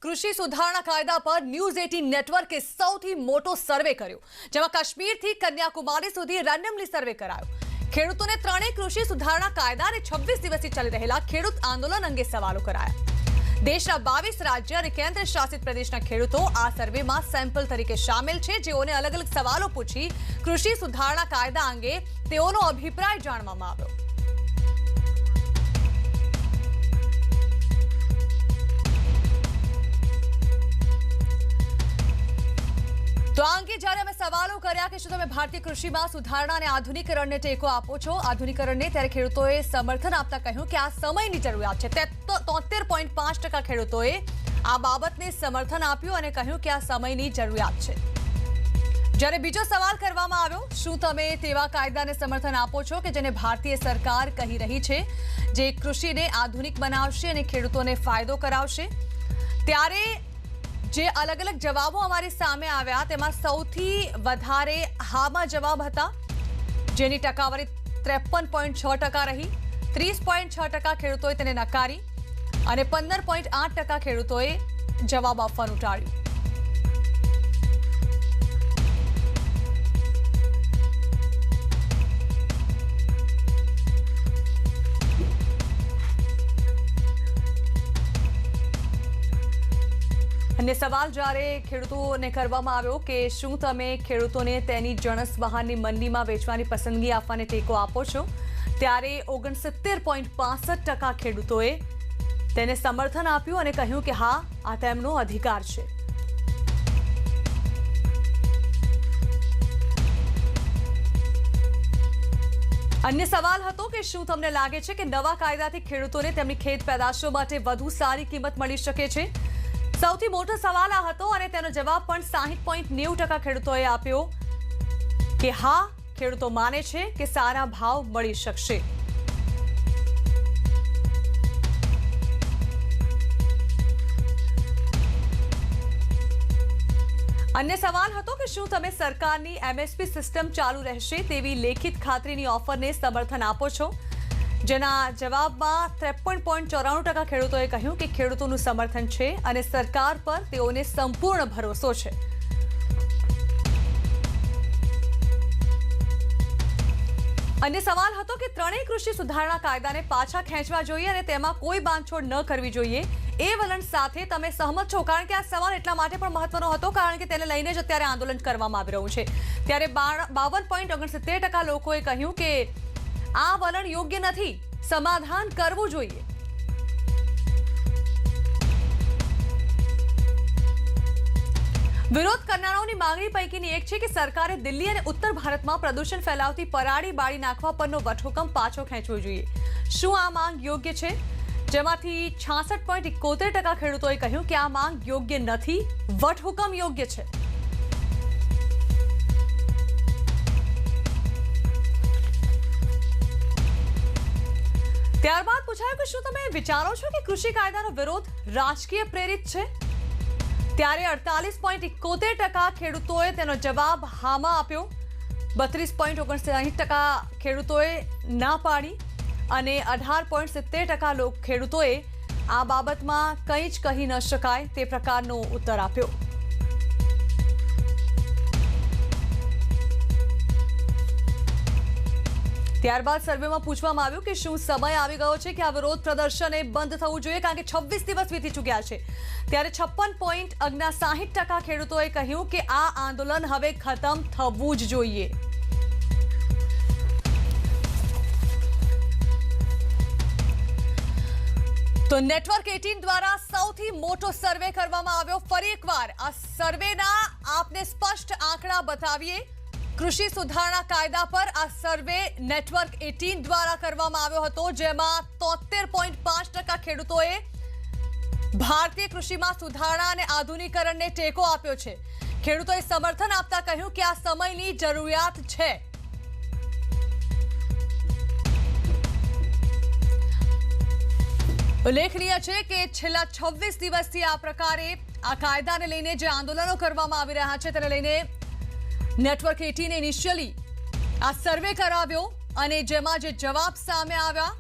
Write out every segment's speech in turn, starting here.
કૃષિ સુધારણા કાયદા પર ન્યૂઝ 18 નેટવર્કે સૌથી મોટો સર્વે કર્યો, જેમાં કાશ્મીરથી કન્યાકુમારી સુધી રેન્ડમલી સર્વે કરાયો। ખેડૂતોને ત્રણેય કૃષિ સુધારણા કાયદા અને 26 દિવસથી ચાલી રહેલા ખેડૂત આંદોલન અંગે સવાલો કરાયા। દેશના 22 રાજ્ય અને કેન્દ્ર શાસિત પ્રદેશના ખેડૂતો આ સર્વેમાં સેમ્પલ તરીકે સામેલ છે, જેઓને અલગ અલગ સવાલો પૂછી કૃષિ સુધારણા કાયદા અંગે તેઓનો અભિપ્રાય જાણવામાં આવ્યો। तो आ अंगे જ્યારે અમે સવાલો કર્યા કે શું તમે ભારતીય કૃષિમાં સુધારણા અને આધુનિકરણને ટેકો આપો છો આધુનિકરણને, ત્યારે ખેડૂતોએ સમર્થન આપતા કહ્યું કે આ સમયની જરૂરિયાત છે। 73.5% ખેડૂતોએ આ બાબતને સમર્થન આપ્યું અને કહ્યું કે આ સમયની જરૂરિયાત છે। જ્યારે બીજો સવાલ કરવામાં આવ્યો, શું તમે તેવા કાયદાને સમર્થન આપો છો કે જેને ભારતીય સરકાર કહી રહી છે જે કૃષિને આધુનિક બનાવશે અને ખેડૂતોને ફાયદો કરાવશે? ત્યારે જે અલગ અલગ જવાબો અમારી સામે આવ્યા તેમાં સૌથી વધારે હામાં જવાબ હતા, જેની ટકાવારી 53.6% રહી। 30.6% ખેડૂતોએ તેને નકારી અને 15.8% ખેડૂતોએ જવાબ આપવાનું ટાળ્યું। अन्य सवाल જ્યારે ખેડૂતોને કરવામાં આવ્યો કે શું તમે ખેડૂતોને તેની જણસ બહારની મંડીમાં વેચવાની પસંદગી આપવાને ટેકો આપો છો, ત્યારે 69.65% ખેડૂતોએ તેને સમર્થન આપ્યું અને કહ્યું કે હા, આ તેમનો અધિકાર છે। અન્ય સવાલ હતો કે શું તમને લાગે છે કે નવા કાયદાથી ખેડૂતોને તેમની ખેત પેદાશો માટે વધુ સારી કિંમત મળી શકે છે? સૌથી મોટો સવાલ આ હતો અને તેનો જવાબ પણ 60.90% ખેડૂતોએ આપ્યો કે હા, ખેડૂતો માને છે કે સારા ભાવ મળી શકશે। અન્ય સવાલ હતો કે શું તમે સરકારની એમએસપી સિસ્ટમ ચાલુ રહેશે તેવી લેખિત ખાતરીની ઓફરને સમર્થન આપો છો? જેના જવાબમાં 53.94% ખેડૂતોએ કહ્યું કે ખેડૂતોનું સમર્થન છે અને સરકાર પર તેઓને સંપૂર્ણ ભરોસો છે। અન્ય સવાલ હતો કે ત્રણેય કૃષિ સુધારણા કાયદાને પાછા ખેંચવા જોઈએ અને તેમાં કોઈ બાંધછોડ ન કરવી જોઈએ। એ વલણ સાથે તમે સહમત છો? કારણ કે આ સવાલ એટલા માટે પણ મહત્વનો હતો કારણ કે તેને લઈને જ અત્યારે આંદોલન કરવામાં આવી રહ્યું છે। ત્યારે 52.69% લોકોએ કહ્યું કે આ વલણ યોગ્ય નથી, સમાધાન કરવું જોઈએ। વિરોધ કરનારાઓની માંગણી પૈકીની એક છે કે સરકારે દિલ્હી અને ઉત્તર ભારતમાં પ્રદૂષણ ફેલાવતી પરાળી બાળી નાખવા પરનો વટહુકમ પાછો ખેંચવો જોઈએ। શું આ માંગ યોગ્ય છે? જેમાંથી 66.71% ખેડૂતોએ કહ્યું કે આ માંગ યોગ્ય નથી, વટહુકમ યોગ્ય છે। ત્યારબાદ પૂછાયું કે શું તમે વિચારો છો કે કૃષિ કાયદાનો વિરોધ રાજકીય પ્રેરિત છે? ત્યારે 48.71% ખેડૂતોએ તેનો જવાબ હામાં આપ્યો, 32.59% ખેડૂતોએ ના પાડી અને 18.70% ખેડૂતોએ આ બાબતમાં કંઈ જ કહી ન શકાય તે પ્રકારનો ઉત્તર આપ્યો। ત્યારબાદ સર્વેમાં પૂછવામાં આવ્યું કે શું સમય આવી ગયો છે કે આ વિરોધ પ્રદર્શન બંધ થવું જોઈએ, કારણ કે 26 દિવસ વીતી ચૂક્યા છે। ત્યારે 56.59% ખેડૂતોએ કહ્યું કે આ આંદોલન હવે ખતમ થવું જ જોઈએ। તો નેટવર્ક 18 દ્વારા સૌથી મોટો સર્વે કરવામાં આવ્યો। ફરી એકવાર આ સર્વેના આપને સ્પષ્ટ આંકડા બતાવીએ। કૃષિ સુધારણા કાયદા પર આ સર્વે નેટવર્ક 18 દ્વારા કરવામાં આવ્યો હતો, જેમાં 73.5% ખેડૂતોએ ભારતીય કૃષિમાં સુધારણા અને આધુનિકરણને ટેકો આપ્યો છે। ખેડૂતોએ સમર્થન આપતા કહ્યું કે આ સમયની જરૂરિયાત છે। ઉલ્લેખનીય છે કે છેલ્લા 26 દિવસથી આ પ્રકારે આ કાયદાને લઈને જે આંદોલનો કરવામાં આવી રહ્યા છે તેને લઈને નેટવર્ક 18 ઇનિશિયલી આ સર્વે કરાવ્યો અને જેમાં જે જવાબ સામે આવ્યા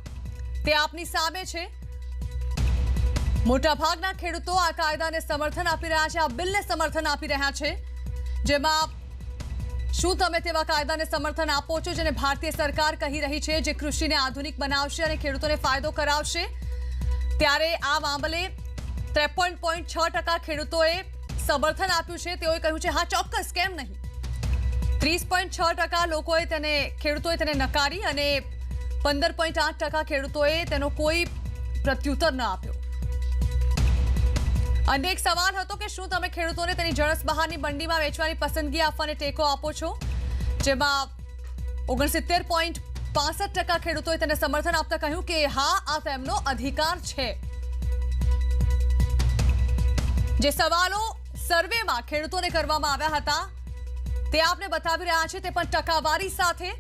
તે આપની સામે છે। મોટાભાગના ખેડૂતો આ કાયદાને સમર્થન આપી રહ્યા છે, આ બિલને સમર્થન આપી રહ્યા છે, જેમાં શું તમે તેવા કાયદાને સમર્થન આપો છો જેને ભારતીય સરકાર કહી રહી છે જે કૃષિને આધુનિક બનાવશે અને ખેડૂતોને ફાયદો કરાવશે? ત્યારે આ મામલે 53.6% ખેડૂતોએ સમર્થન આપ્યું છે. તેઓએ કહ્યું છે હા ચોક્કસ, કેમ નહીં. 30.6% લોકોએ ખેડૂતોએ તેને નકારી અને 15.8% ખેડૂતોએ તેનો કોઈ પ્રત્યુત્તર ન આપ્યો. અન્ય એક સવાલ હતો કે શું તમે ખેડૂતોને તેની જણસ બહારની મંડીમાં વેચવાની પસંદગી આપવાને ટેકો આપો છો? જેમાં 69.65% ખેડૂતોએ તેને સમર્થન આપતા કહ્યું કે હા, આ તેમનો અધિકાર છે. જે સવાલો સર્વેમાં ખેડૂતોને કરવામાં આવ્યા હતા તે આપને બતાવી રહ્યા છે, તે પણ ટકાવારી સાથે.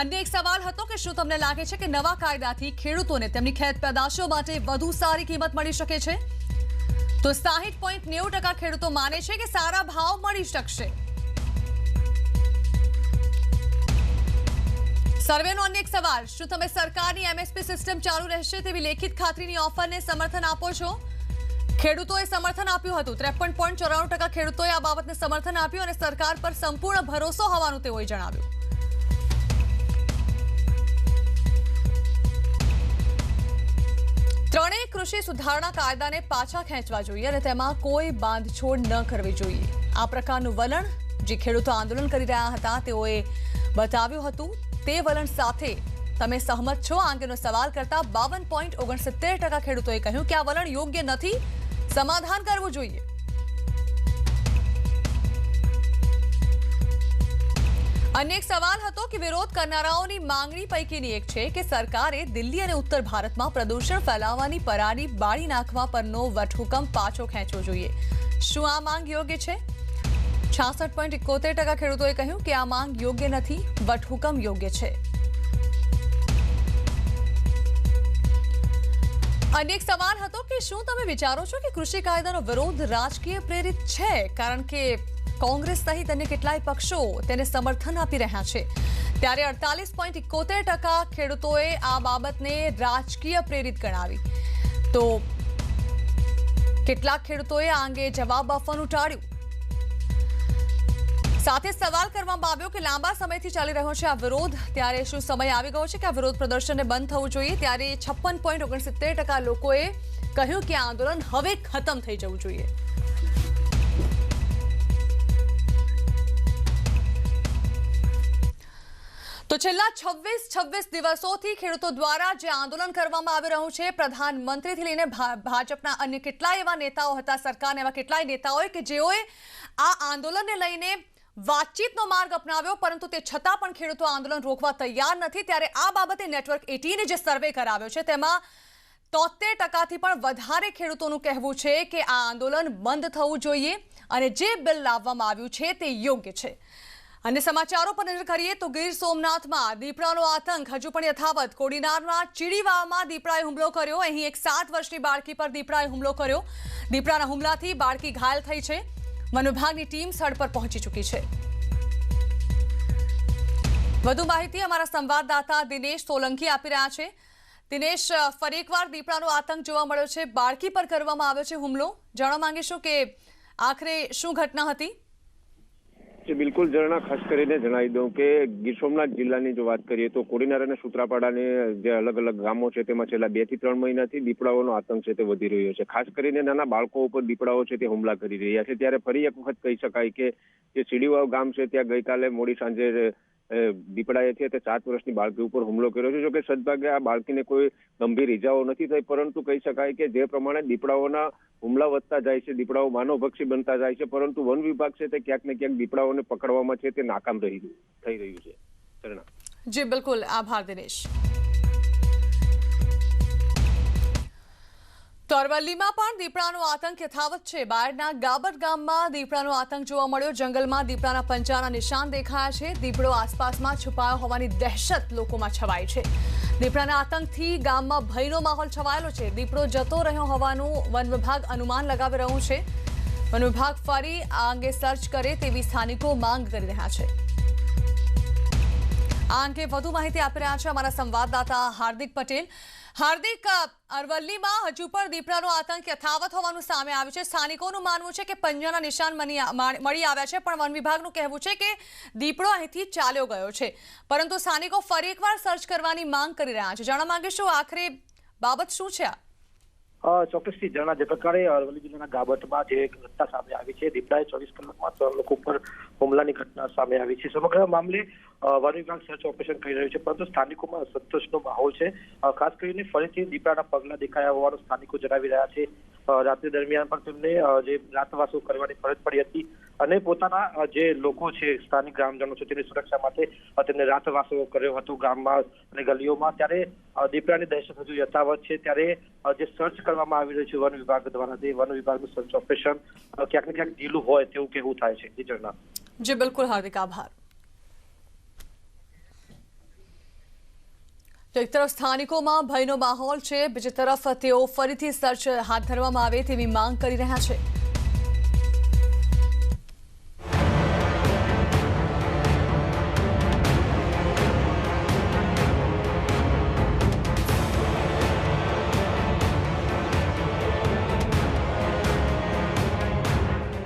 અન્ય એક સવાલ હતો કે શું તમને લાગે છે કે નવા કાયદાથી ખેડૂતોને તેમની ખેત પેદાશો માટે વધુ સારી કિંમત મળી શકે છે? તો 60.90% ખેડૂતો માને છે કે સારા ભાવ મળી શકશે. સર્વેનો અન્ય એક સવાલ, શું તમે સરકારની એમએસપી સિસ્ટમ ચાલુ રહેશે તેવી લેખિત ખાતરીની ઓફરને સમર્થન આપો છો? ખેડૂતોએ સમર્થન આપ્યું હતું. 53.94% ખેડૂતોએ આ બાબતને સમર્થન આપ્યું અને સરકાર પર સંપૂર્ણ ભરોસો હોવાનું તેઓએ જણાવ્યું. ત્રણેય કૃષિ સુધારણા કાયદાને પાછા ખેંચવા જોઈએ અને તેમાં કોઈ બાંધછોડ ન કરવી જોઈએ. આ પ્રકારનું વલણ જે ખેડૂતો આંદોલન કરી રહ્યા હતા તેઓએ બતાવ્યું હતું. તે વલણ સાથે તમે સહમત છો? આ અંગેનો સવાલ કરતા 52.69% ખેડૂતોએ કહ્યું કે આ વલણ યોગ્ય નથી, સમાધાન કરવું જોઈએ. અન્ય એક સવાલ હતો કે વિરોધ કરનારાઓની માંગણી પૈકીની એક છે કે સરકારે દિલ્હી અને ઉત્તર ભારતમાં પ્રદૂષણ ફેલાવવાની પરાડી બાળી નાખવા પરનો વટહુકમ પાછો ખેંચવો જોઈએ. શું આ માંગ યોગ્ય છે? 66.71% ખેડૂતોએ કહ્યું કે આ માંગ યોગ્ય નથી, વટહુકમ યોગ્ય છે. અન્ય એક સવાલ હતો કે શું તમે વિચારો છો કે કૃષિ કાયદાનો વિરોધ રાજકીય પ્રેરિત છે? કારણ કે કોંગ્રેસ સહિત અન્ય કેટલાય પક્ષો તેને સમર્થન આપી રહ્યા છે. ત્યારે 48.71% ખેડૂતોએ આ બાબતને રાજકીય પ્રેરિત ગણાવી. તો કેટલાક ખેડૂતોએ આ અંગે જવાબ આપવાનું ટાળ્યું. સાથે સવાલ કરવામાં આવ્યો કે લાંબા સમયથી ચાલી રહ્યો છે આ વિરોધ, ત્યારે શું સમય આવી ગયો છે કે આ વિરોધ પ્રદર્શનને બંધ થવું જોઈએ? ત્યારે 56.69% લોકોએ કહ્યું કે આ આંદોલન હવે ખતમ થઈ જવું જોઈએ. તો છેલ્લા 26 દિવસોથી ખેડૂતો દ્વારા જે આંદોલન કરવામાં આવી રહ્યું છે, પ્રધાનમંત્રીથી લઈને ભાજપના અન્ય કેટલાય એવા નેતાઓ હતા, સરકારના એવા કેટલાય નેતાઓએ કે જેઓએ આ આંદોલનને લઈને વાતચીતનો માર્ગ અપનાવ્યો, પરંતુ તે છતાં પણ ખેડૂતો આંદોલન રોકવા તૈયાર નથી. ત્યારે આ બાબતે નેટવર્ક 18 જે સર્વે કરાવ્યો છે તેમાં 73%થી પણ વધારે ખેડૂતોનું કહેવું છે કે આ આંદોલન બંધ થવું જોઈએ અને જે બિલ લાવવામાં આવ્યું છે તે યોગ્ય છે. અને સમાચારો પર નજર કરીએ તો ગીર સોમનાથમાં દીપડાનો આતંક હજુ પણ યથાવત. કોડીનારના ચીડીવાવમાં દીપડાએ હુમલો કર્યો. અહીં એક 7 વર્ષની બાળકી પર દીપડાએ હુમલો કર્યો. દીપડાના હુમલાથી બાળકી ઘાયલ થઈ છે. વન વિભાગની ટીમ સ્થળ પર પહોંચી ચૂકી છે. વધુ માહિતી અમારા સંવાદદાતા દિનેશ સોલંકી આપી રહ્યા છે. દિનેશ, ફરી એકવાર દીપડાનો આતંક જોવા મળ્યો છે. બાળકી પર કરવામાં આવ્યો છે હુમલો. જાણવા માંગીશું કે આખરે શું ઘટના હતી? બિલકુલ ઝરણા, ખાસ કરીને જણાવી દઉં કે ગીર સોમનાથ જિલ્લાની જો વાત કરીએ તો કોડીનાર અને સૂત્રાપાડાની જે અલગ અલગ ગામો છે તેમાં છેલ્લા 2 થી 3 મહિનાથી દીપડાઓનો આતંક છે તે વધી રહ્યો છે. ખાસ કરીને નાના બાળકો ઉપર દીપડાઓ છે તે હુમલા કરી રહ્યા છે. ત્યારે ફરી એક વખત કહી શકાય કે જે ચીડીવાવ ગામ છે ત્યાં ગઈકાલે મોડી સાંજે દીપડાએ છે તે 7 વર્ષની બાળકી ઉપર હુમલો કર્યો છે. જોકે સદભાગે આ બાળકીને કોઈ ગંભીર ઈજાઓ નથી થઈ, પરંતુ કહી શકાય કે જે પ્રમાણે દીપડાઓના હુમલા વધતા જાય છે, દીપડાઓ માનવભક્ષી બનતા જાય છે, પરંતુ વન વિભાગ છે તે ક્યાંક ને ક્યાંક દીપડાઓને પકડવામાં છે તે નાકામ થઈ રહ્યું છે. જી બિલકુલ, આભાર દિનેશ. તો અરવલ્લીમાં પણ દીપડાનો આતંક યથાવત છે. બાયડના ગાબટ ગામમાં દીપડાનો આતંક જોવા મળ્યો. જંગલમાં દીપડાના પંજાના નિશાન દેખાયા છે. દીપડો આસપાસમાં છુપાયો હોવાની દહેશત લોકોમાં છવાઈ છે. દીપડાના આતંકથી ગામમાં ભયનો માહોલ છવાયેલો છે. દીપડો જતો રહ્યો હોવાનું વન વિભાગ અનુમાન લગાવી રહ્યું છે. વન વિભાગ ફરી આ અંગે સર્ચ કરે તેવી સ્થાનિકો માંગ કરી રહ્યા છે. આ અંગે વધુ માહિતી આપી રહ્યા છે અમારા સંવાદદાતા હાર્દિક પટેલ. હાર્દિક, અરવલ્લીમાં હજુ પણ દીપડાનો આતંક યથાવત હોવાનું સામે આવ્યું છે. સ્થાનિકોનું માનવું છે કે પંજાના નિશાન મળી આવ્યા છે, પણ વન વિભાગનું કહેવું છે કે દીપડો અહીંથી ચાલ્યો ગયો છે. પરંતુ સ્થાનિકો ફરી એકવાર સર્ચ કરવાની માંગ કરી રહ્યા છે. જાણવા માંગીશું આખરે બાબત શું છે? ચોક્કસથી જણા જે પ્રકારે અરવલ્લી જિલ્લાના ગાબતમાં જે ઘટના સામે આવી છે, દીપડાએ 24 કલાકમાં 3 લોકો પર હુમલાની ઘટના સામે આવી છે. સમગ્ર મામલે વન વિભાગ સર્ચ ઓપરેશન કરી રહ્યું છે, પરંતુ સ્થાનિકોમાં અસંતોષનો માહોલ છે. ખાસ કરીને ફરીથી દીપડાના પગલા દેખાયા હોવાનું સ્થાનિકો જણાવી રહ્યા છે. રાત્રિ દરમિયાન પણ તેમને જે રાતવાસો કરવાની ફરજ પડી હતી અને પોતાના જે લોકો છે, સ્થાનિક ગ્રામજનો છે, તેની સુરક્ષા માટે તેમને રાતવાસો કર્યો હતો ગામમાં અને ગલીઓમાં. ત્યારે દીપડાની દહેશત હજુ યથાવત છે. ત્યારે જે સર્ચ કરવામાં આવી રહ્યું છે વન વિભાગ દ્વારા, તે વન વિભાગનું સર્ચ ઓપરેશન ક્યાંક ને ક્યાંક ઢીલું હોય તેવું કહેવું થાય છે. જી જણા. જી બિલકુલ હાર્દિક, આભાર. તો એક તરફ સ્થાનિકોમાં ભયનો માહોલ છે, બીજી તરફ તેઓ ફરીથી સર્ચ હાથ ધરવામાં આવે તેવી માંગ કરી રહ્યા છે.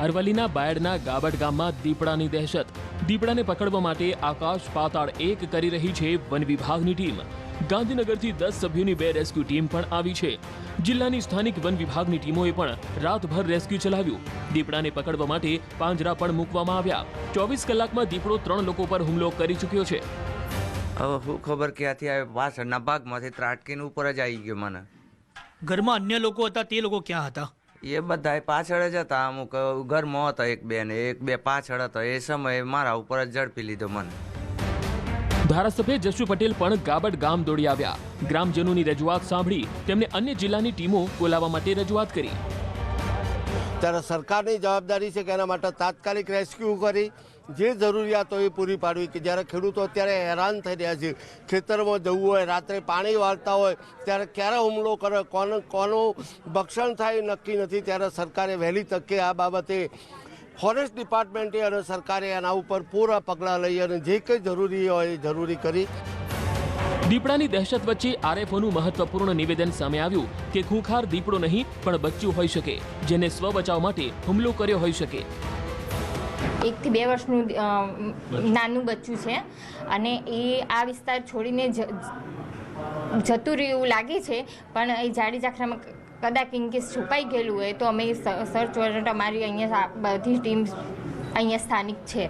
અરવલ્લીના બાયડના ગાબટ ગામમાં દીપડાની દહેશત. દીપડાને પકડવા માટે આકાશ પાતાળ એક કરી રહી છે વન વિભાગની ટીમ. ગાંધીનગરથી 10 સભ્યોની 2 રેસ્ક્યુ ટીમ પણ આવી છે. જિલ્લાની સ્થાનિક વન વિભાગની ટીમોએ પણ રાતભર રેસ્ક્યુ ચલાવ્યું. દીપડાને પકડવા માટે પાંજરા પણ મૂકવામાં આવ્યા. 24 કલાકમાં દીપડો 3 લોકો પર હુમલો કરી ચૂક્યો છે. હવે શું ખબર ક્યાંથી આવે, પાછળના ભાગમાંથી ત્રાટકીને ઉપર જ આવી ગયો. મને ઘરમાં અન્ય લોકો હતા, તે લોકો ક્યાં હતા? એ બધા પાછળ જ હતા. અમુક ઘરમાં હતા, એક બે ને એક બે પાછળ હતા. એ સમયે મારા ઉપર જ ઝડપી લીધો મને. ધારાસભ્ય જશુ પટેલ પણ ગાબટ ગામ દોડી આવ્યા. ગ્રામજનોની રજૂઆત સાંભળી તેમણે અન્ય જિલ્લાની ટીમો બોલાવવા માટે રજૂઆત કરી. ત્યારે સરકારની જવાબદારી છે કે એના માટે તાત્કાલિક રેસ્ક્યુ કરી જે જરૂરિયાત હોય એ પૂરી પાડવી. કે જ્યારે ખેડૂતો અત્યારે હેરાન થઈ રહ્યા છે, ખેતરમાં જવું હોય, રાત્રે પાણી વાળતા હોય, ત્યારે ક્યારે હુમલો કરે, કોનું ભક્ષણ થાય નક્કી નથી. ત્યારે સરકારે વહેલી તકે આ બાબતે ફોરેસ્ટ ડિપાર્ટમેન્ટે અને સરકારે એના ઉપર પૂરા પગલાં લઈ અને જે કંઈ જરૂરી હોય એ જરૂરી કરી. દીપડાની દહેશત વચ્ચે આરએફઓનું મહત્વપૂર્ણ નિવેદન સામે આવ્યું કે ખૂંખાર દીપડો નહીં પણ બચ્ચું હોઈ શકે, જેને સ્વ બચાવ માટે હુમલો કર્યો હોઈ શકે. 1 થી 2 વર્ષનું નાનું બચ્ચું છે અને એ આ વિસ્તાર છોડીને જતું રહ્યું લાગે છે, પણ એ જાડી ઝાખરામાં કદાચ ઇનકેસ છુપાઈ ગયેલું હોય તો અમે સર્ચ વોરંટ અમારી અહીંયા બધી ટીમ અહીંયા સ્થાનિક છે.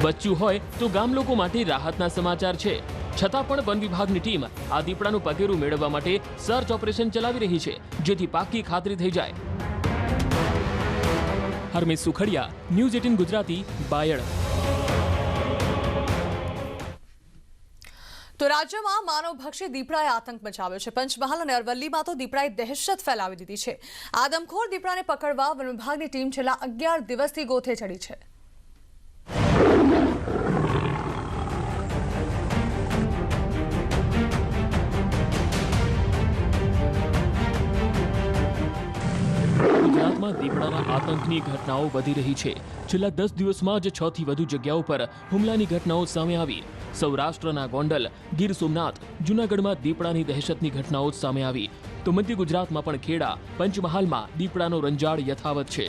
બચ્ચું હોય તો ગામ લોકો માટે રાહતના સમાચાર છે. છતાં પણ વન વિભાગની ટીમ આ દીપડાનું પગેરું મેળવવા માટે સર્ચ ઓપરેશન ચલાવી રહી છે, જેથી પાક્કી ખાતરી થઈ જાય. હરમેશ સુખડિયા, ન્યૂઝ 18 ગુજરાતી, બાયડ. તો રાજ્યમાં માનવભક્ષી દીપડાએ આતંક મચાવ્યો છે. પંચમહાલ અને અરવલ્લીમાં તો દીપડાએ દહેશત ફેલાવી દીધી છે. આદમખોર દીપડાને પકડવા વન વિભાગની ટીમ છેલ્લા 11 દિવસથી ગોથે ચડી છે. ગુજરાતમાં દીપડાના આતંકની ઘટનાઓ વધી રહી છે. છેલ્લા 10 દિવસમાં જ 6 થી વધુ જગ્યાઓ પર હુમલાની ઘટનાઓ સામે આવી. સૌરાષ્ટ્રના ગોંડલ, ગીર સોમનાથ, જૂનાગઢમાં દીપડાની દહેશતની ઘટનાઓ સામે આવી. તો મધ્ય ગુજરાતમાં પણ ખેડા, પંચમહાલમાં દીપડાનો રંજાડ યથાવત છે.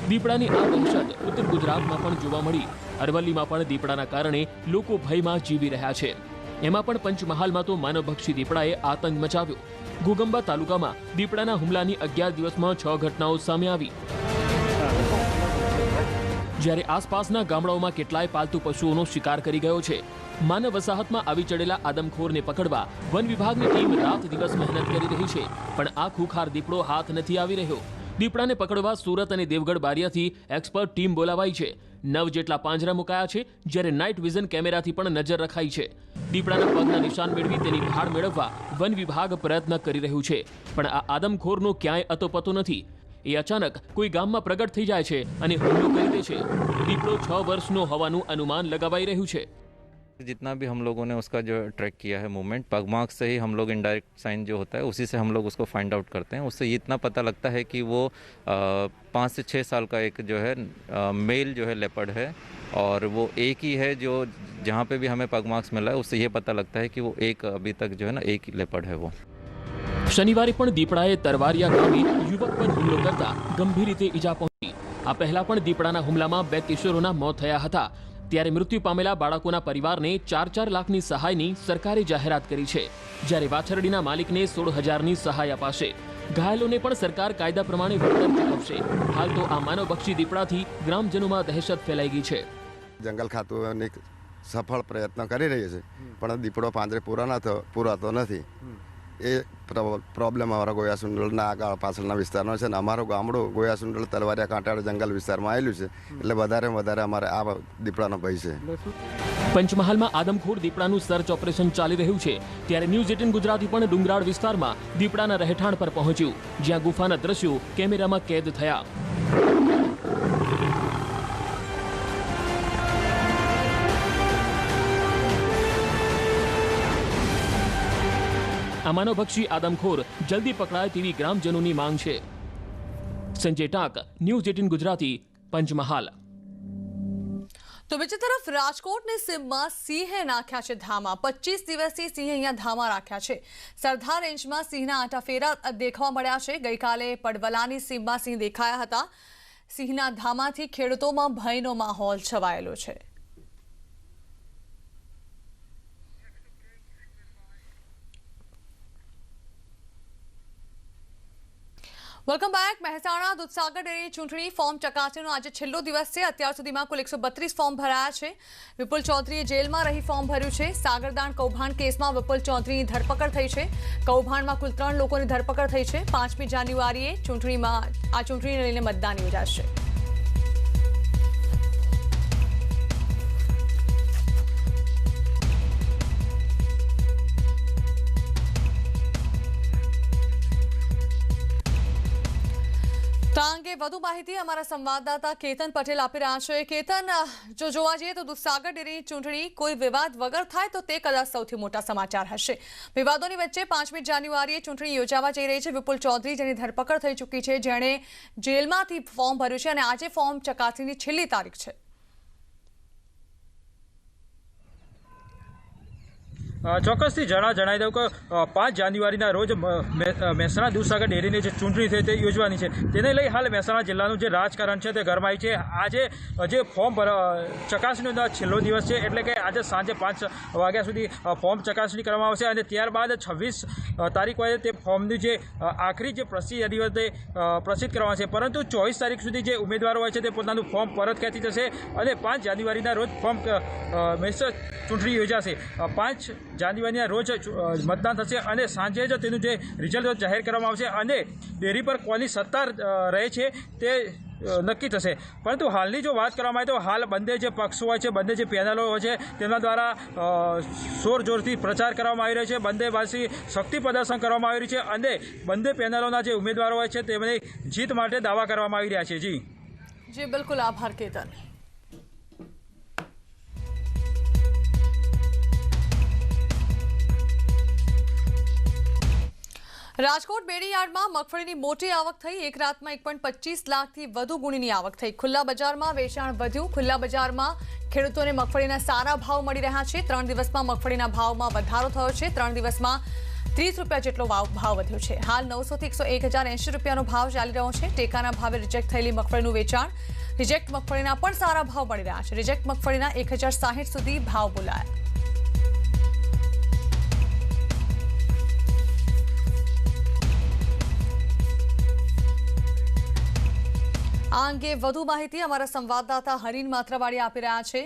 દીપડાની આ દહેશત ઉત્તર ગુજરાતમાં પણ જોવા મળી. અરવલ્લીમાં પણ દીપડાના કારણે લોકો ભયમાં જીવી રહ્યા છે. એમાં પણ પંચમહાલમાં તો માનવભક્ષી દીપડાએ આતંક મચાવ્યો. ઘોગંબા તાલુકામાં દીપડાના હુમલાની 11 દિવસમાં 6 ઘટનાઓ સામે આવી. જ્યારે આસપાસના ગામડાઓમાં કેટલાય પાલતુ પશુઓનો શિકાર કરી ગયો છે. માનવ વસાહતમાં આવી ચડેલા આદમખોરને પકડવા વન વિભાગની ટીમ રાત દિવસ મહેનત કરી રહી છે, પણ આ ખૂંખાર દીપડો હાથ નથી આવી રહ્યો. દીપડાને પકડવા સુરત અને દેવગઢ બારિયાથી એક્સપર્ટ ટીમ બોલાવાઈ છે. 9 જેટલા પાંજરા મુકાયા છે, જ્યારે નાઇટ વિઝન કેમેરાથી પણ નજર રખાઈ છે. દીપડાના પગના નિશાન મેળવી તેની ભાળ મેળવવા વન વિભાગ પ્રયત્ન કરી રહ્યું છે, પણ આ આદમખોરનો ક્યાંય અતોપતો નથી. એ અચાનક કોઈ ગામમાં પ્રગટ થઈ જાય છે અને હુમલો કરી દે છે. દીપડો 6 વર્ષનો હોવાનું અનુમાન લગાવાઈ રહ્યું છે. जितना भी हम लोगों ने उसका जो ट्रैक किया है मूवमेंट, पगमार्क से ही हम लोग इनडायरेक्ट साइन जो होता है उसी से हम लोग उसको फाइंड आउट करते हैं. उससे ये इतना पता लगता है कि वो 5 से 6 साल का एक जो है मेल जो है लेपर्ड है और वो एक ही है जो जहाँ पे भी हमें पगमार्क्स मिला है उससे ये पता लगता है कि वो एक अभी तक जो है ना एक लेपर्ड है वो. શનિવારે પણ દીપડાએ તરવારિયા ગામે યુવક પર હુમલો કરતા ગંભીર રીતે ઈજા પહોંચી. આ પહેલા પણ દીપડાના હુમલામાં 2 કિશોરોના મોત થયા હતા. ત્યારે મૃત્યુ પામેલા બાળકોના પરિવારને 4-4 લાખની સહાયની સરકારે જાહેરાત કરી છે, જ્યારે વાછરડીના માલિકને 16,000ની સહાય અપાશે. ઘાયલોને પણ સરકાર કાયદા પ્રમાણે વળતર ચૂકવશે. હાલ તો આ માનવભક્ષી દીપડાથી ગ્રામજનોમાં દહેશત ફેલાઈ ગઈ છે. જંગલ ખાતું સફળ પ્રયત્ન કરી રહી છે, પણ દીપડો પાંજરે પૂરાતો નથી. એ પ્રોબ્લેમ અમારા ગોયાસુંડળના આગળ પાછળના વિસ્તારનો છે, ને અમારું ગામડું ગોયાસુંડળ તલવારિયા કાંટાળ જંગલ વિસ્તારમાં આવેલું છે, એટલે વધારે અમારે આ દીપડાનો ભય છે. પંચમહાલમાં આદમખોર દીપડાનું સર્ચ ઓપરેશન ચાલી રહ્યું છે, ત્યારે ન્યૂઝ 18 ગુજરાતી પણ ડુંગરાળ વિસ્તારમાં દીપડાના રહેઠાણ પર પહોંચ્યું, જ્યાં ગુફાના દ્રશ્યો કેમેરામાં કેદ થયા. આ માનવભક્ષી આદમખોર જલ્દી પકડાય તેવી ગ્રામજનોની માંગ છે. સંજય ટાંક, ન્યૂઝ 18 ગુજરાતી, પંચમહાલ. તો બીજી તરફ રાજકોટની સીમમાં સિંહે નાખ્યા છે ધામા. 25 દિવસથી સિંહે અહીંયા ધામા રાખ્યા છે. સરદાર રેન્જમાં સિંહના આંટાફેરા દેખવા મળ્યા છે. ગઈકાલે પડવલાની સીમમાં સિંહ દેખાયા હતા. સિંહના ધામાથી ખેડૂતોમાં ભયનો માહોલ છવાયેલો છે. Welcome back. Mehsana Dudhsagar dairy ચૂંટણી ફોર્મ ચકાસણીનો આજે છેલ્લો દિવસ છે. અત્યાર સુધીમાં કુલ 132 ફોર્મ ભરાયા છે. વિપુલ ચૌધરીએ જેલમાં રહી ફોર્મ ભર્યું છે. સાગરદાણ કૌભાંડ કેસમાં વિપુલ ચૌધરીની ધરપકડ થઈ છે. કૌભાંડમાં કુલ 3 લોકોની ધરપકડ થઈ છે. 5મી જાન્યુઆરીએ ચૂંટણીને લઈને મતદાન યોજાશે. તો આ અંગે વધુ માહિતી અમારા સંવાદદાતા કેતન પટેલ આપી રહ્યા છે. કેતન, જો જોવા જઈએ તો દૂધસાગર ડેરી ચૂંટણી કોઈ વિવાદ વગર થાય તો તે કદાચ સૌથી મોટા સમાચાર હશે. વિવાદોની વચ્ચે 5મી જાન્યુઆરીએ ચૂંટણી યોજાવા જઈ રહી છે. વિપુલ ચૌધરી, જેની ધરપકડ થઈ ચૂકી છે, જેણે જેલમાંથી ફોર્મ ભર્યું છે, અને આજે ફોર્મ ચકાસણીની છેલ્લી તારીખ છે. ચોક્કસથી જણાવી દઉં કે 5 જાન્યુઆરીના રોજ મહેસાણા દૂધસાગર ડેરીની જે ચૂંટણી છે તે યોજવાની છે. તેને લઈ હાલ મહેસાણા જિલ્લાનું જે રાજકારણ છે તે ગરમાય છે. આજે જે ફોર્મ ચકાસણીનો છેલ્લો દિવસ છે, એટલે કે આજે સાંજે 5 વાગ્યા સુધી ફોર્મ ચકાસણી કરવામાં આવશે, અને ત્યારબાદ 26 તારીખ હોય તે ફોર્મની જે આખરી જે યાદી હોય તે પ્રસિદ્ધ કરવામાં છે. પરંતુ 24 તારીખ સુધી જે ઉમેદવારો હોય છે તે પોતાનું ફોર્મ પરત ખેંચી જશે, અને 5 જાન્યુઆરીના રોજ ફોર્મ ચૂંટણી યોજાશે. 5 જાન્યુઆરીના રોજ મતદાન થશે, અને સાંજે જ તેનું જે રિઝલ્ટ જાહેર કરવામાં આવશે, અને ડેરી પર કોની સત્તા રહે છે તે નક્કી થશે. પરંતુ હાલની જો વાત કરવામાં આવે તો હાલ બંને જે પક્ષો હોય છે, બંને જે પેનલો હોય છે, તેમના દ્વારા જોરથી પ્રચાર કરવામાં આવી રહ્યો છે. બંને બાજુથી શક્તિ પ્રદર્શન કરવામાં આવી રહ્યું છે, અને બંને પેનલોના જે ઉમેદવારો હોય છે તેમને જીત માટે દાવા કરવામાં આવી રહ્યા છે. જી બિલકુલ, આભાર કેતન. રાજકોટ બેડીયાર્ડમાં મગફળીની મોટી આવક થઈ. એક રાતમાં 1.25 લાખથી વધુ ગુણીની આવક થઈ. ખુલ્લા બજારમાં વેચાણ વધ્યું. ખુલ્લા બજારમાં ખેડૂતોને મગફળીના સારા ભાવ મળી રહ્યા છે. 3 દિવસમાં મગફળીના ભાવમાં વધારો થયો છે. 3 દિવસમાં 30 રૂપિયા જેટલો ભાવ વધ્યો છે. હાલ 900 થી 1,080 રૂપિયાનો ભાવ ચાલી રહ્યો છે. ટેકાના ભાવે રિજેક્ટ થયેલી મગફળીનું વેચાણ. રિજેક્ટ મગફળીના પણ સારા ભાવ મળી રહ્યા છે. રિજેક્ટ મગફળીના 1,060 સુધી ભાવ બોલાયા. આ અંગે વધુ માહિતી અમારા સંવાદદાતા હરીન માત્રવાડી આપી રહ્યા છે.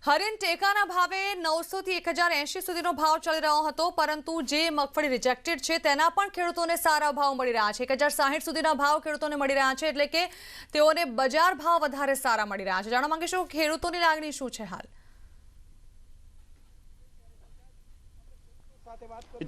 હરીન, ટેકાના ભાવે 900 થી 1,080 સુધીનો ભાવ ચાલી રહ્યો હતો, પરંતુ જે મગફળી રિજેક્ટેડ છે તેના પણ ખેડૂતોને સારા ભાવ મળી રહ્યા છે. 1,060 સુધીના ભાવ ખેડૂતોને મળી રહ્યા છે, એટલે કે તેઓને બજાર ભાવ વધારે સારા મળી રહ્યા છે. જાણવા માંગીશું ખેડૂતોની લાગણી શું છે હાલ?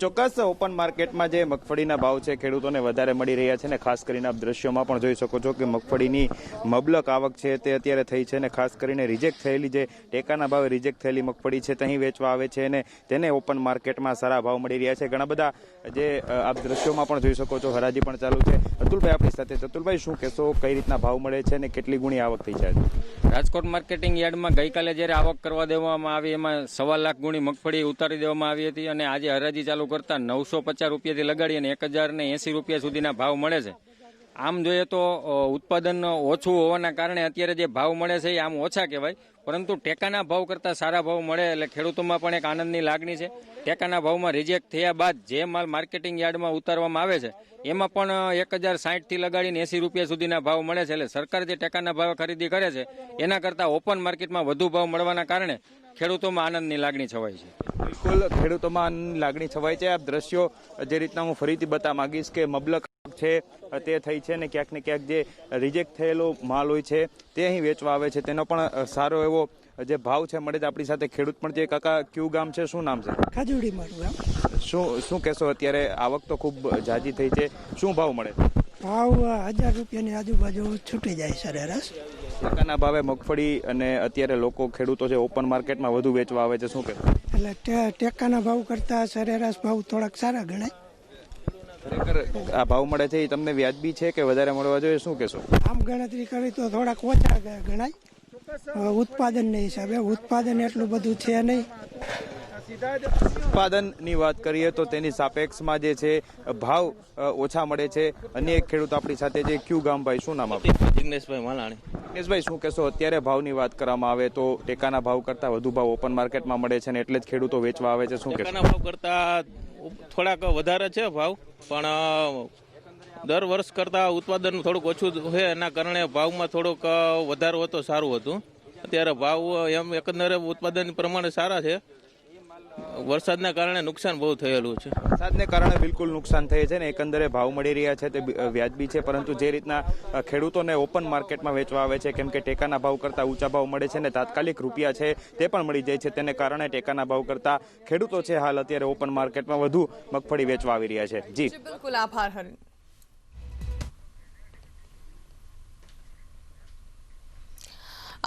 ચોક્કસ ઓપન માર્કેટમાં જે મગફળીના ભાવ છે ખેડૂતોને વધારે મળી રહ્યા છે, ને ખાસ કરીને આપ દ્રશ્યોમાં પણ જોઈ શકો છો કે મગફળીની મબલક આવક છે તે અત્યારે થઈ છે, ને ખાસ કરીને રિજેક્ટ થયેલી જે ટેકાના ભાવે રિજેક્ટ થયેલી મગફળી છે તે અહીં વેચવા આવે છે, અને તેને ઓપન માર્કેટમાં સારા ભાવ મળી રહ્યા છે. ઘણા બધા જે આપ દ્રશ્યોમાં પણ જોઈ શકો છો હરાજી પણ ચાલુ છે. ચતુલભાઈ આપણી સાથે. ચતુલભાઈ, શું કહેશો, કઈ રીતના ભાવ મળે છે અને કેટલી ગુણી આવક થઈ છે? રાજકોટ માર્કેટિંગ યાર્ડમાં ગઈકાલે જ્યારે આવક કરવા દેવામાં આવી એમાં 1.25 લાખ ગુણી મગફળી ઉતારી દેવામાં આવી હતી અને આજે હરાજી ચાલુ કરતા 950 રૂપિયાથી લગાડી અને 1080 રૂપિયા સુધીના ભાવ મળે છે. આમ જોઈએ તો ઉત્પાદન ઓછું હોવાના કારણે અત્યારે જે ભાવ મળે છે એ આમ ઓછા કહેવાય, પરંતુ ટેકાના ભાવ કરતાં સારા ભાવ મળે એટલે ખેડૂતોમાં પણ એક આનંદની લાગણી છે. ટેકાના ભાવમાં રિજેક્ટ થયા બાદ જે માલ માર્કેટિંગ યાર્ડમાં ઉતારવામાં આવે છે એમાં પણ 1060થી લગાડીને 80 રૂપિયા સુધીના ભાવ મળે છે. એટલે સરકાર જે ટેકાના ભાવે ખરીદી કરે છે એના કરતાં ઓપન માર્કેટમાં વધુ ભાવ મળવાના કારણે ખેડૂતોમાં આનંદની લાગણી છવાય છે. બિલકુલ, ખેડૂતોમાં લાગણી છવાય છે. આ દ્રશ્યો જે રીતના હું ફરીથી બતાવવા માંગીશ કે મબલક છે તે થઈ છે ને ક્યાંક ને ક્યાંક જે રિજેક્ટ થયેલો માલ હોય છે તે અહીં વેચવા આવે છે, તેનો પણ સારો એવો જે ભાવ છે મળે છે. આપણી સાથે ખેડૂત પણ છે. કાકા, કયું ગામ છે, શું નામ છે? ખાજુડી મારું ગામ. શું કહેશો, અત્યારે આવક તો ખૂબ જાજી થઈ છે, શું ભાવ મળે? ભાવ 1000 રૂપિયાની આજુબાજુ છૂટી જાય સરેરાશ. ટેકાના ભાવે મગફળી અને અત્યારે લોકો ખેડૂતો છે ઓપન માર્કેટમાં વધુ વેચવા આવે છે, શું કહેશો? એટલે ટેકાના ભાવ કરતા સરેરાશ ભાવ થોડાક સારા ગણાય. ખરેખર આ ભાવ મળે છે એ તમને વ્યાજબી છે કે વધારે મળવા જોઈએ, શું કહેશો? આમ ગણતરી કરી તો થોડાક ઓછા ગણાય. ઉત્પાદનના હિસાબે ઉત્પાદન એટલું બધું છે નહીં. ઉત્પાદનની વાત કરીએ તો તેની સાપેક્ષમાં જે છે ભાવ ઓછા મળે છે. અન્ય એક ખેડૂત આપણી સાથે છે. કયું ગામ ભાઈ, શું નામ આપનું? જિગ્નેશભાઈ માલાણી. જિગ્નેશભાઈ, શું કહેશો, અત્યારે ભાવની વાત કરવામાં આવે તો ટેકાના ભાવ કરતા વધુ ભાવ ઓપન માર્કેટમાં મળે છે ને એટલે જ ખેડૂતો વેચવા આવે છે, શું કહેશો? ટેકાના ભાવ કરતા થોડાક વધારે છે ભાવ, પણ દર વર્ષ કરતા ઉત્પાદન થોડુંક ઓછું છે એના કારણે ભાવમાં થોડુંક વધારો હતો સારું હતું. અત્યારે ભાવ એમ એકંદરે ઉત્પાદન પ્રમાણે સારા છે. વરસાદના કારણે નુકસાન બહુ થયેલું છે. વરસાદને કારણે બિલકુલ નુકસાન થાય છે ને એકંદરે ભાવ મળી રહ્યા છે તે વ્યાજબી છે, પરંતુ જે રીતના ખેડૂતોને ઓપન માર્કેટમાં વેચવા આવે છે કેમ કે ટેકાના ભાવ કરતાં ઊંચા ભાવ મળે છે ને તાત્કાલિક રૂપિયા છે તે પણ મળી જાય છે, તેને કારણે ટેકાના ભાવ કરતાં ખેડૂતો છે હાલ અત્યારે ઓપન માર્કેટમાં વધુ મગફળી વેચવા આવી રહ્યા છે. જી બિલકુલ, આભાર હરિ.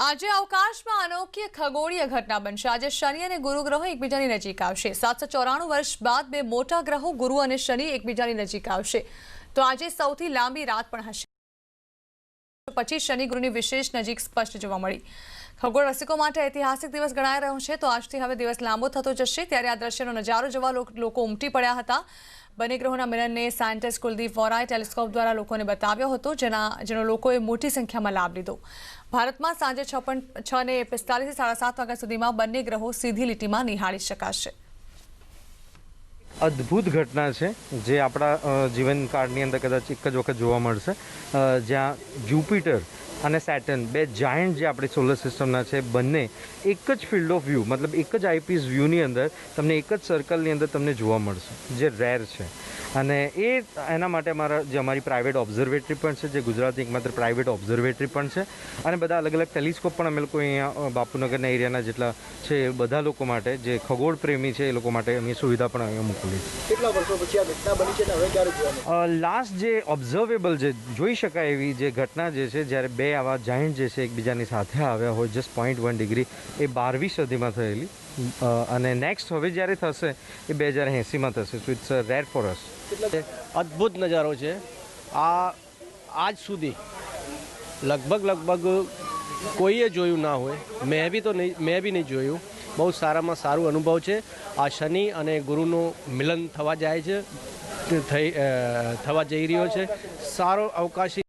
આજે અવકાશમાં અનોખી ખગોળીય ઘટના બનશે. આજે શનિ અને ગુરુ ગ્રહો એકબીજાની નજીક આવશે. 794 વર્ષ બાદ બે મોટા ગ્રહો ગુરુ અને શનિ એકબીજાની નજીક આવશે. તો આજે સૌથી લાંબી રાત પણ હશે. પછી શનિ ગુરુની વિશેષ નજીક સ્પષ્ટ જોવા મળી. ખગોળ રસિકો માટે ઐતિહાસિક દિવસ ગણાઈ રહ્યો છે. તો આજથી હવે દિવસ લાંબો થતો જશે. ત્યારે આ દ્રશ્યનો નજારો જોવા લોકો ઉમટી પડ્યા હતા. બંને ગ્રહોના મિલનને સાયન્ટિસ્ટ કુલદીપ વોરાએ ટેલિસ્કોપ દ્વારા લોકોને બતાવ્યો હતો, જેનો લોકોએ મોટી સંખ્યામાં લાભ લીધો. ભારતમાં સાંજે 6:45 સાડા 7 વાગ્યા સુધીમાં બંને ગ્રહો સીધી લીટીમાં નિહાળી શકાશે. અદ્ભુત ઘટના છે જે આપણા જીવનકાળની અંદર કદાચ એક જ વખત જોવા મળશે, જ્યાં જ્યુપિટર અને સેટર્ન બે જાયન્ટ જે આપણી સોલર સિસ્ટમના છે બંને એક જ ફિલ્ડ ઓફ વ્યૂ, મતલબ એક જ આઈપીસ વ્યૂની અંદર તમને એક જ સર્કલની અંદર તમને જોવા મળશે, જે રેર છે. અને એના માટે અમારી પ્રાઇવેટ ઓબ્ઝર્વેટરી પણ છે, જે ગુજરાતની એકમાત્ર પ્રાઇવેટ ઓબ્ઝર્વેટરી પણ છે. અને બધા અલગ અલગ ટેલિસ્કોપ પણ અમે લોકો અહીંયા બાપુનગરના એરિયાના જેટલા છે એ બધા લોકો માટે, જે ખગોળ પ્રેમી છે એ લોકો માટે અમે સુવિધા પણ અહીંયા મૂકેલી છે. કેટલા વર્ષો પછી આ ઘટના બની છે અને હવે ક્યારે જોવા મળે? લાસ્ટ જે ઓબ્ઝર્વેબલ જે જોઈ શકાય એવી જે ઘટના જે છે, જ્યારે બે આવા જાયન્ટ જે છે એકબીજાની સાથે આવ્યા હોય જસ્ટ 0.1 ડિગ્રી, એ 12મી સદીમાં થયેલી. અને નેક્સ્ટ હવે જ્યારે થશે એ 2080માં થશે. So it's rare for us. અદ્ભુત નજારો છે. આજ સુધી લગભગ કોઈએ જોયું ના હોય. મેં બી નહીં જોયું. બહુ સારામાં સારું અનુભવ છે. આ શનિ અને ગુરુનું મિલન થવા જઈ રહ્યો છે. સારો અવકાશી